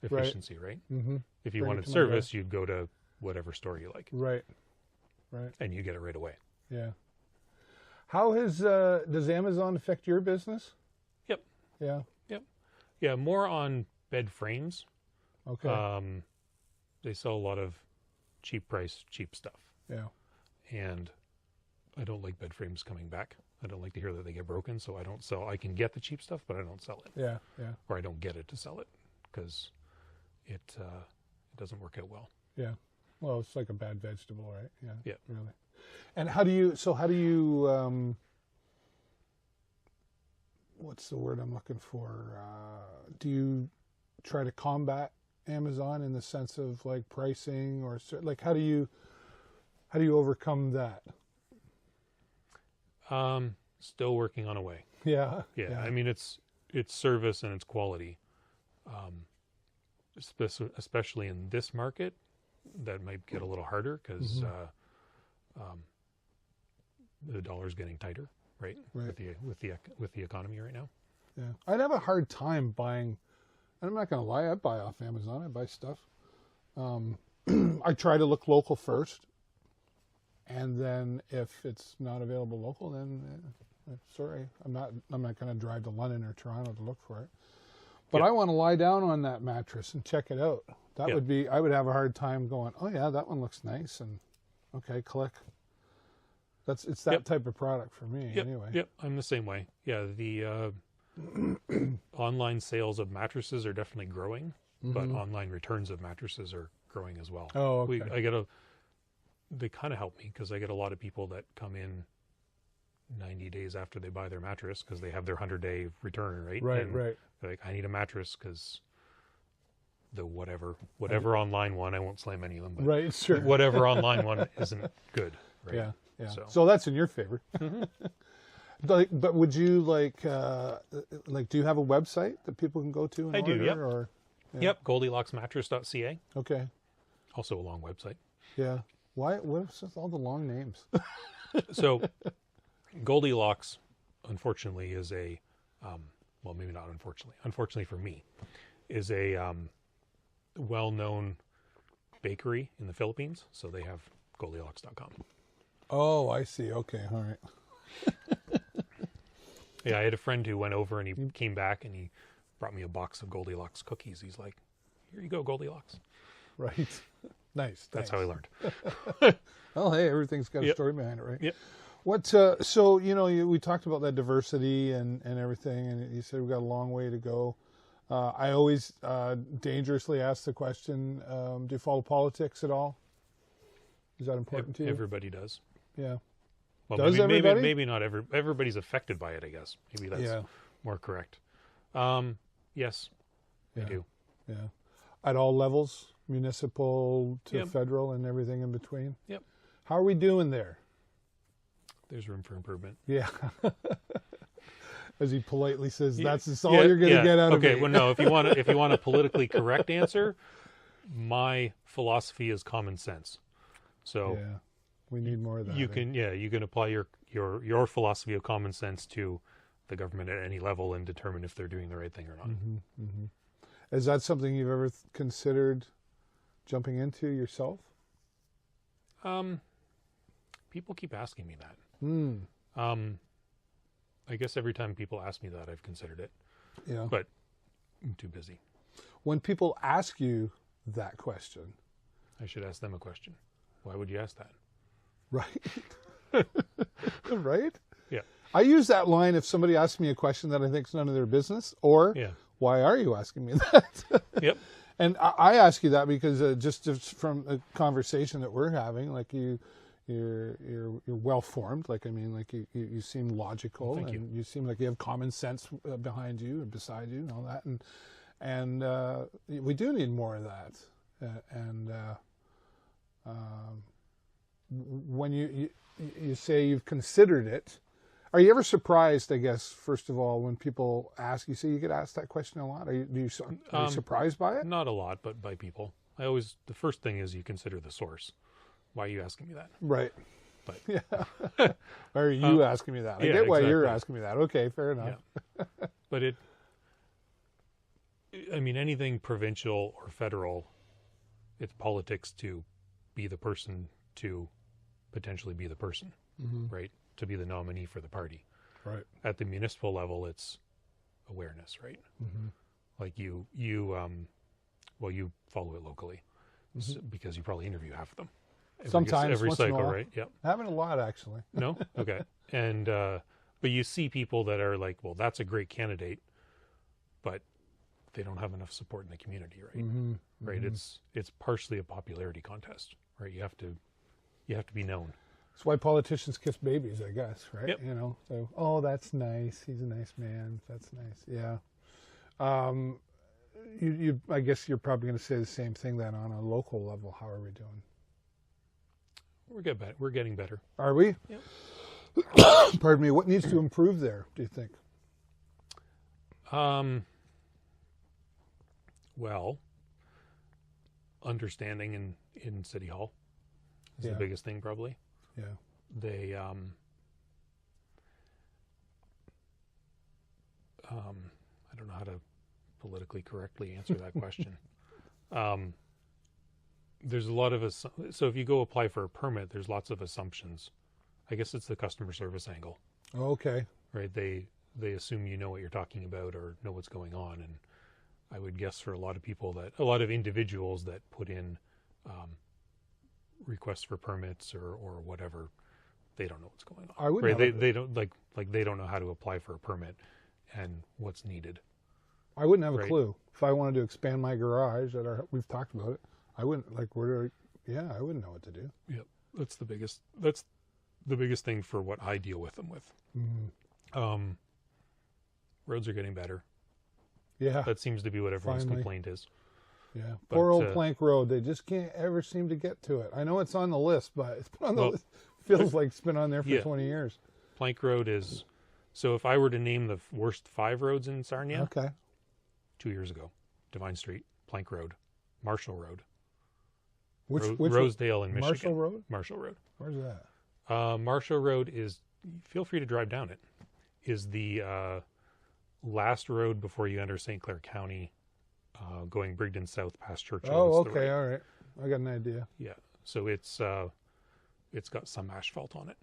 efficiency, right? Mm-hmm. If you wanted service, you'd go to whatever store you like. Right. And you get it right away. Yeah. How does Amazon affect your business? Yep. Yeah. Yeah, more on bed frames. Okay. They sell a lot of cheap stuff. Yeah. And I don't like bed frames coming back. I don't like to hear that they get broken, so I don't sell. I can get the cheap stuff, but I don't sell it. Yeah. Or I don't get it to sell it because it doesn't work out well. Yeah. Well, it's like a bad vegetable, right? Yeah. Really. And how do you what's the word I'm looking for? Do you try to combat Amazon in the sense of like pricing or like how do you overcome that? Still working on a way. Yeah. I mean, it's service and it's quality. Especially in this market, that might get a little harder because the dollar's getting tighter, right? With the economy right now. Yeah, I'd have a hard time buying. I'm not going to lie, I buy off Amazon. I buy stuff. I try to look local first, and then if it's not available local, then sorry, I'm not going to drive to London or Toronto to look for it. But I want to lie down on that mattress and check it out. That would be. I would have a hard time going, oh yeah, that one looks nice, and okay, click. It's that type of product for me anyway. Yep, I'm the same way. Yeah, the online sales of mattresses are definitely growing, but online returns of mattresses are growing as well. Oh, okay. They kind of help me because I get a lot of people that come in 90 days after they buy their mattress because they have their 100-day return, right? Right. They're like, I need a mattress because the whatever online one, I won't slam any of them, but right, sure. Whatever online one isn't good, right? Yeah. So that's in your favor. But would you like do you have a website that people can go to? I do. Yep. Or, Yep. GoldilocksMattress.ca. Okay. Also a long website. Yeah. Why? What's with all the long names? So, Goldilocks, unfortunately, is a well, maybe not unfortunately. Unfortunately for me, is a well-known bakery in the Philippines. So they have Goldilocks.com. Oh, I see. Okay. All right. Yeah, I had a friend who went over and he came back and he brought me a box of Goldilocks cookies. He's like, "Here you go, Goldilocks." Right. Nice. That's how I learned. Well, hey, everything's got a story behind it, right? Yep. What? So we talked about that diversity and everything, and you said we've got a long way to go. I always dangerously ask the question: do you follow politics at all? Is that important to you? Everybody does. Yeah. Well, does everybody? Maybe not everybody's affected by it, I guess. Maybe that's more correct. Yes, I do. Yeah. At all levels, municipal to Yep. federal and everything in between? Yep. How are we doing there? There's room for improvement. Yeah. As he politely says, that's all you're going to get out of me. Okay, well, no, if you want a politically correct answer, my philosophy is common sense. So yeah, we need more of that. You can apply your philosophy of common sense to the government at any level and determine if they're doing the right thing or not. Mm-hmm, mm-hmm. Is that something you've ever considered jumping into yourself? People keep asking me that. I guess every time people ask me that, I've considered it. Yeah. But I'm too busy. When people ask you that question, I should ask them a question. Why would you ask that? Right. Right? Yeah. I use that line if somebody asks me a question that I think is none of their business, or why are you asking me that? Yep. And I ask you that because just from a conversation that we're having, like you're well formed. Like, I mean, like you seem logical, and you seem like you have common sense behind you and beside you and all that. And we do need more of that. When you say you've considered it, are you ever surprised, I guess, first of all, when people ask you? So you get asked that question a lot. Are you surprised by it? Not a lot, but by people. The first thing is you consider the source. Why are you asking me that? Right. But yeah. Why are you asking me that? I get why you're asking me that. Okay, fair enough. Yeah. But anything provincial or federal, it's politics to be the person to potentially be the person, right? To be the nominee for the party. Right. At the municipal level, it's awareness, right? Mm-hmm. Like you follow it locally because you probably interview half of them. Every cycle, right? Yeah. I haven't a lot, actually. No? Okay. And, but you see people that are like, well, that's a great candidate, but they don't have enough support in the community, right? Mm-hmm. Right. Mm-hmm. It's partially a popularity contest, right? You have to be known. That's why politicians kiss babies, I guess, right? Yep. You know, so, oh, that's nice. He's a nice man. That's nice. Yeah. I guess you're probably going to say the same thing then on a local level. How are we doing? We're getting better. Are we? Yep. Pardon me. What needs to improve there, do you think? Well, understanding in City Hall is the biggest thing, probably. Yeah. They, I don't know how to politically correctly answer that question. There's a lot of so if you go apply for a permit, there's lots of assumptions. I guess it's the customer service angle. Okay. Right. They assume you know what you're talking about or know what's going on, and I would guess for a lot of individuals that put in requests for permits or whatever, they don't know what's going on. I would. Right? They don't they don't know how to apply for a permit and what's needed. I wouldn't have a clue if I wanted to expand my garage. We've talked about it. I wouldn't I wouldn't know what to do. Yep. That's the biggest thing for what I deal with them with. Mm-hmm. Roads are getting better. Yeah. That seems to be what everyone's complaint is. Yeah. Poor old Plank Road. They just can't ever seem to get to it. I know it's on the list, but it's been on the list. Feels like it's been on there for 20 years. Plank Road is, so if I were to name the worst 5 roads in Sarnia. Okay. 2 years ago, Divine Street, Plank Road, Marshall Road. Which Rosedale in Michigan. Marshall Road? Marshall Road. Where's that? Marshall Road is, feel free to drive down it, is the last road before you enter St. Clair County, going Brigden South past Churchill. Oh, okay, all right. I got an idea. Yeah, so it's got some asphalt on it.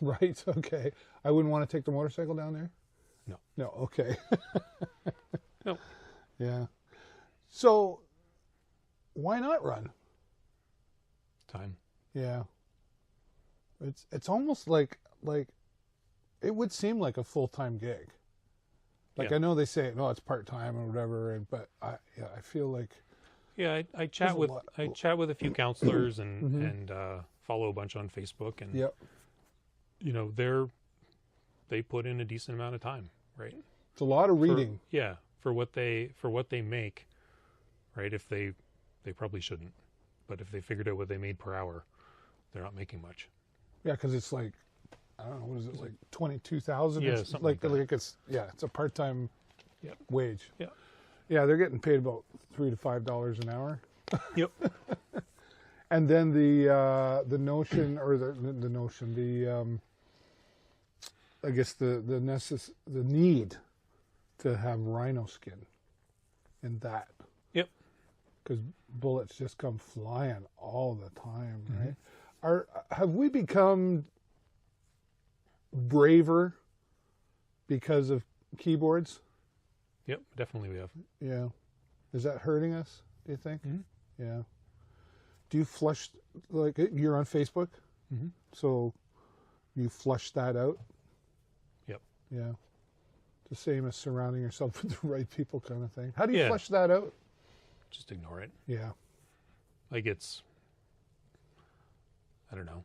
Right, okay. I wouldn't want to take the motorcycle down there? No. No, okay. No. Yeah. So, why not run? Time. Yeah. It's almost like it would seem like a full-time gig. Like, I know they say, no, it's part-time or whatever, but I feel like... Yeah, I chat with a few counselors and follow a bunch on Facebook, and you know, they put in a decent amount of time, right? It's a lot of reading. For what they make, right? If they probably shouldn't, but if they figured out what they made per hour, they're not making much. Yeah, because it's like, I don't know, what is it, like 22,000? Yeah, something like that. Like it's a part-time wage. Yeah. Yeah, they're getting paid about $3 to $5 an hour. Yep. And then the notion, or the notion, I guess the need to have rhino skin in that. Yep. Because bullets just come flying all the time, right? Have we become braver because of keyboards? Yep, definitely we have. Yeah. Is that hurting us, do you think? Mm-hmm. Yeah. Do you flush, like, you're on Facebook? Mm-hmm. So you flush that out? Yep. Yeah. The same as surrounding yourself with the right people kind of thing. How do you flush that out? Just ignore it. Yeah. Like it's, I don't know.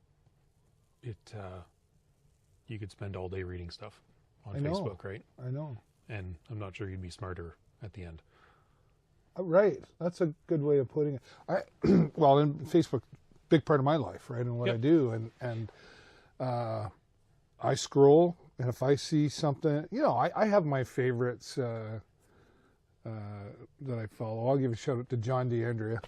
You could spend all day reading stuff on Facebook, right? I know. And I'm not sure you'd be smarter at the end. Right. That's a good way of putting it. Well, in Facebook, big part of my life, right, and what I do, and I scroll, and if I see something, I have my favorites that I follow. I'll give a shout out to John DeAndrea.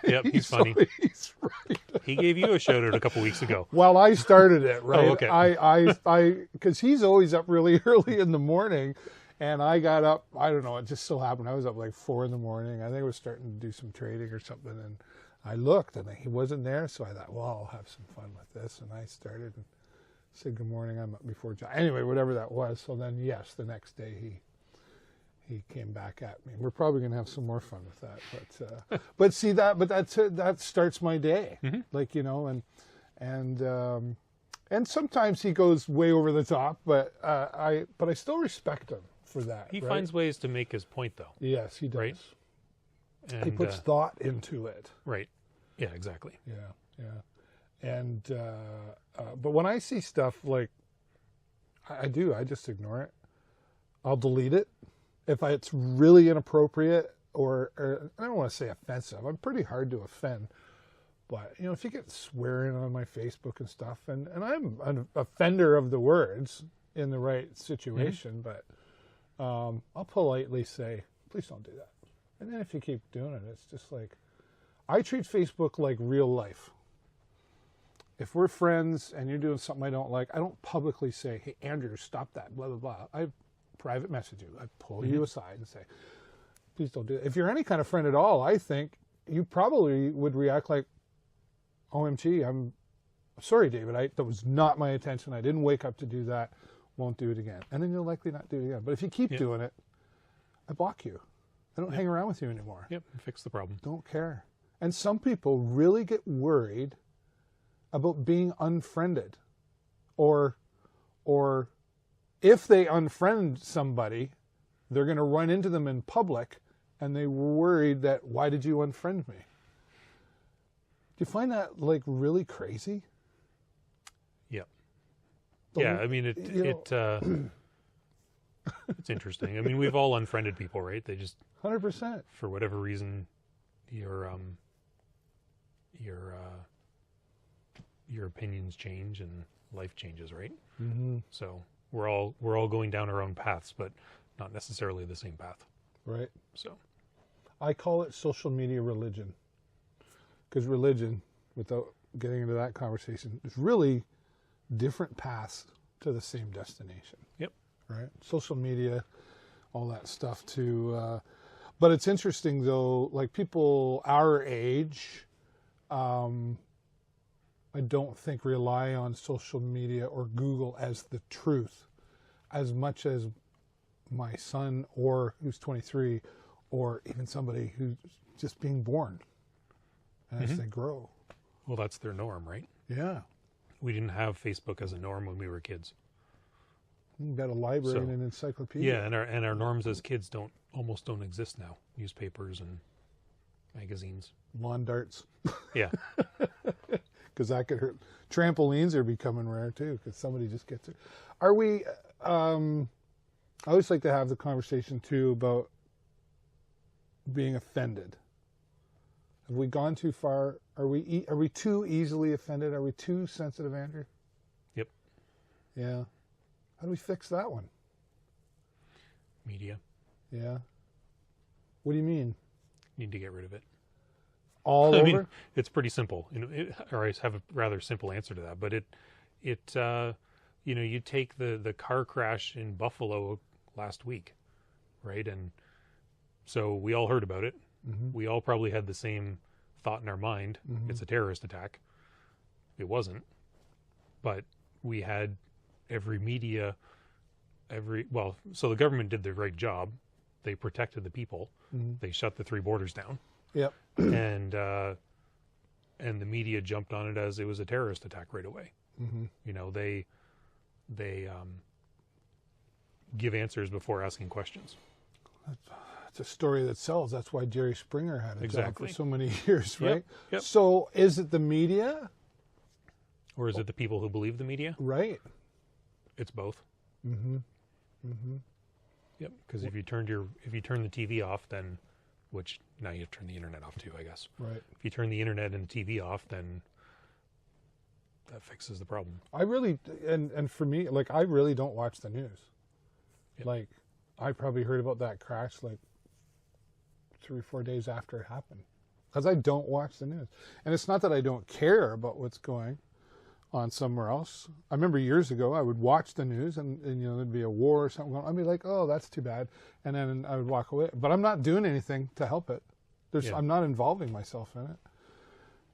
Yep, he's funny. He's right. He gave you a shout out a couple weeks ago. Well, I started it, right? Oh, okay. I because he's always up really early in the morning, and I got up. I don't know. It just so happened I was up like 4 a.m. I think I was starting to do some trading or something, and I looked, and he wasn't there. So I thought, well, I'll have some fun with this, and I started and said good morning. I'm up before John. Anyway, whatever that was. So then, yes, the next day he came back at me. We're probably going to have some more fun with that, but see that starts my day, like and sometimes he goes way over the top, but I still respect him for that. He finds ways to make his point, though. Yes, he does. Right? And, he puts thought into it. Right. Yeah. Exactly. Yeah. And but when I see stuff like I just ignore it. I'll delete it. If it's really inappropriate or I don't want to say offensive. I'm pretty hard to offend. But, if you get swearing on my Facebook and stuff, and I'm an offender of the words in the right situation, but I'll politely say, please don't do that. And then if you keep doing it, it's just like, I treat Facebook like real life. If we're friends and you're doing something I don't like, I don't publicly say, hey, Andrew, stop that, blah, blah, blah. I private message you. I pull you aside and say, please don't do it. If you're any kind of friend at all, I think you probably would react like, OMG, I'm sorry, David. That was not my intention. I didn't wake up to do that. Won't do it again. And then you'll likely not do it again. But if you keep doing it, I block you. I don't hang around with you anymore. Yep, fix the problem. Don't care. And some people really get worried about being unfriended, or if they unfriend somebody, they're going to run into them in public, and they're worried that, why did you unfriend me? Do you find that like really crazy? Yeah. Yeah, I mean it's interesting. I mean, we've all unfriended people, right? They just 100%. For whatever reason, your opinions change and life changes, right? Mm-hmm. So we're all going down our own paths, but not necessarily the same path. Right. So I call it social media religion, because religion, without getting into that conversation, is really different paths to the same destination. Yep. Right. Social media, all that stuff too. But it's interesting though, like people our age, I don't think rely on social media or Google as the truth as much as my son, or who's 23, or even somebody who's just being born as they grow. Well, that's their norm, right? Yeah. We didn't have Facebook as a norm when we were kids. You've got a library and an encyclopedia. Yeah, and our norms as kids almost don't exist now. Newspapers and magazines. Lawn darts. Yeah. Because that could hurt. Trampolines are becoming rare too, because somebody just gets it. Are we, I always like to have the conversation too about being offended? Have we gone too far? Are we too easily offended? Are we too sensitive, Andrew? Yep. Yeah. How do we fix that one? Media. Yeah. What do you mean? Need to get rid of it. All over? Mean, it's pretty simple. Or I have a rather simple answer to that. But you take the car crash in Buffalo last week, right? And so we all heard about it. Mm-hmm. We all probably had the same thought in our mind. Mm-hmm. It's a terrorist attack. It wasn't. But we had every media, so the government did the right job. They protected the people. Mm-hmm. They shut the 3 borders down. Yep. And the media jumped on it as it was a terrorist attack right away. Mm-hmm. They give answers before asking questions. It's a story that sells. That's why Jerry Springer had a job for so many years, right? Yep. So is it the media? Or is it the people who believe the media? Right. It's both. Mm-hmm. Mm-hmm. Yep. Because if you turn the TV off, then, which now you have to turn the internet off too, I guess. Right. If you turn the internet and the TV off, then that fixes the problem. I really, and for me, like, I really don't watch the news. Yep. Like, I probably heard about that crash like 3 or 4 days after it happened, because I don't watch the news. And it's not that I don't care about what's going on somewhere else. I remember years ago I would watch the news and there'd be a war or something going on. I'd be like, oh, that's too bad. And then I would walk away. But I'm not doing anything to help it. I'm not involving myself in it.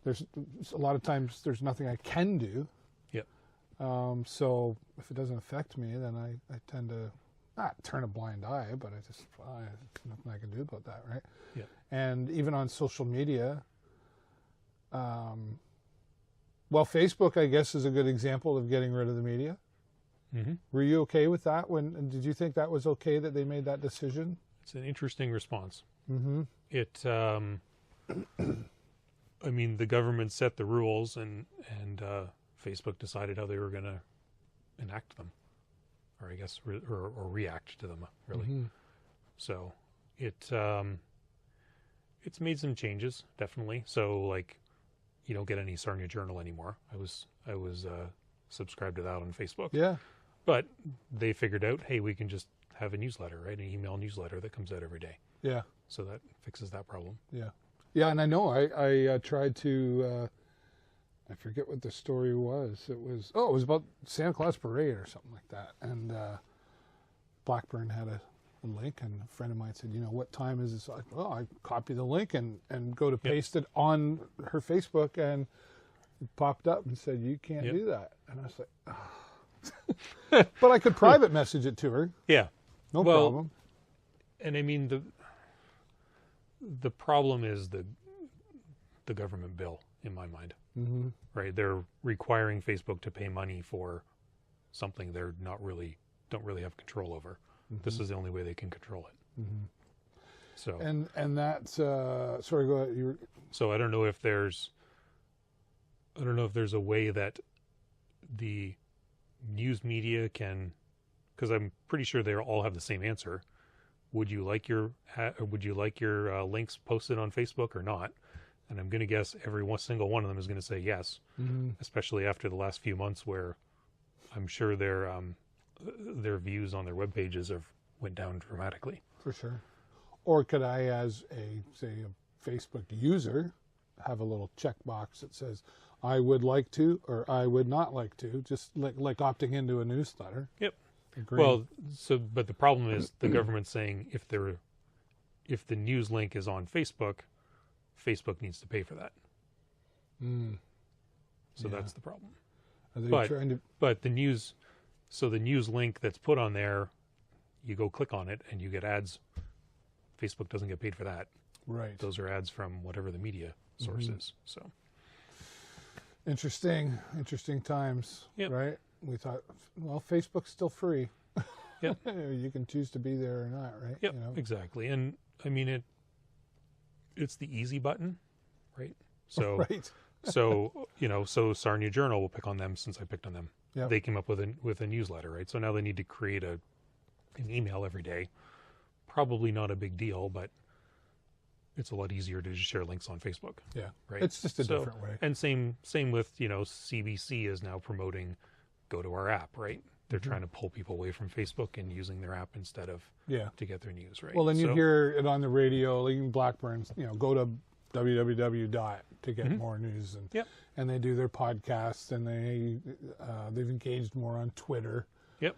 There's a lot of times there's nothing I can do. Yep. So if it doesn't affect me, then I tend to not turn a blind eye, but there's nothing I can do about that, right? Yeah. And even on social media, Facebook, I guess, is a good example of getting rid of the media. Mm-hmm. Were you okay with that? Did you think that was okay that they made that decision? It's an interesting response. Mm-hmm. The government set the rules, and Facebook decided how they were going to enact them, or I guess or react to them, really. Mm-hmm. So it's made some changes, definitely. So like, you don't get any Sarnia Journal anymore. I was subscribed to that on Facebook. Yeah. But they figured out, hey, we can just have a newsletter, right? An email newsletter that comes out every day. Yeah. So that fixes that problem. Yeah. Yeah, and I know I tried to, I forget what the story was. It was about Santa Claus Parade or something like that. And Blackburn had a link, and a friend of mine said, what time is this? I copy the link and go to paste it on her Facebook, and it popped up and said, you can't do that. And I was like, oh. But I could private message it to her. Yeah. No problem. And I mean, the problem is the government bill, in my mind. Mm-hmm. Right? They're requiring Facebook to pay money for something they're don't really have control over. Mm-hmm. This is the only way they can control it. Mm-hmm. So and that's sorry, go ahead. So I don't know if there's a way that the news media can, because I'm pretty sure they all have the same answer. Would you like your links posted on Facebook or not? And I'm going to guess every single one of them is going to say yes, mm-hmm. especially after the last few months, where I'm sure their views on their web pages have went down dramatically. For sure. Or could I, as a Facebook user, have a little checkbox that says I would like to or I would not like to, just like opting into a newsletter? Yep. Agreed. Well, but the problem is the government's saying if the news link is on Facebook, Facebook needs to pay for that. Mm. So that's the problem. But the news link that's put on there, you go click on it and you get ads. Facebook doesn't get paid for that. Right. Those are ads from whatever the media source mm-hmm. is. So interesting times. Yep. Right? We thought, well, Facebook's still free. Yep. You can choose to be there or not, right? Yep, exactly. And I mean it's the easy button, right? So right. so Sarnia Journal will pick on them since I picked on them. Yep. They came up with a newsletter, right? So now they need to create an email every day. Probably not a big deal, but it's a lot easier to just share links on Facebook. Yeah, right. It's just a different way. And same with CBC is now promoting go to our app, right? They're trying to pull people away from Facebook and using their app instead of to get their news, right? Well, then you hear it on the radio, like in Blackburn, go to www. to get more news, and they do their podcasts, and they've engaged more on Twitter. Yep.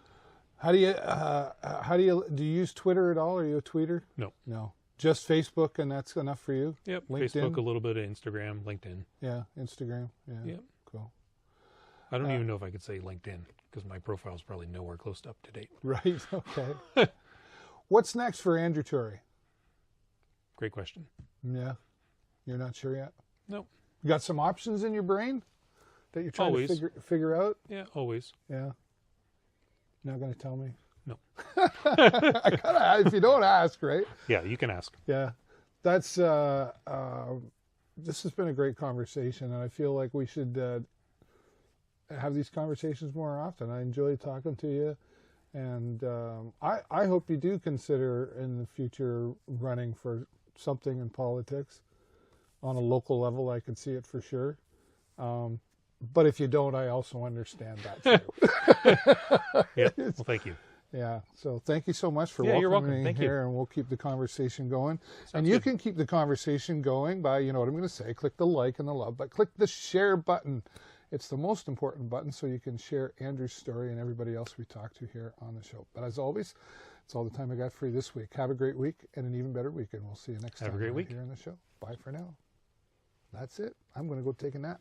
How do you use Twitter at all? Are you a tweeter? No. Just Facebook, and that's enough for you? Yep. LinkedIn? Facebook, a little bit of Instagram, LinkedIn. Yeah, Instagram. Yeah. Yep. Cool. I don't even know if I could say LinkedIn because my profile is probably nowhere close to up to date. Right. Okay. What's next for Andrew Tory? Great question. Yeah. You're not sure yet? No. You got some options in your brain that you're trying to figure out? Yeah, always. Yeah. You're not going to tell me? No. I gotta, if you don't ask, right? Yeah, you can ask. Yeah. That's this has been a great conversation, and I feel like we should have these conversations more often. I enjoy talking to you, and I hope you do consider in the future running for something in politics on a local level. I can see it for sure. But if you don't, I also understand that too. Yeah. Well, thank you. Yeah. So thank you so much for welcoming me here, and we'll keep the conversation going. And you can keep the conversation going by, you know what I'm going to say, click the like and the love, but click the share button. It's the most important button, so you can share Andrew's story and everybody else we talk to here on the show. But as always, it's all the time I got for you this week. Have a great week and an even better weekend. We'll see you next time. Have a great week here on the show. Bye for now. That's it. I'm going to go take a nap.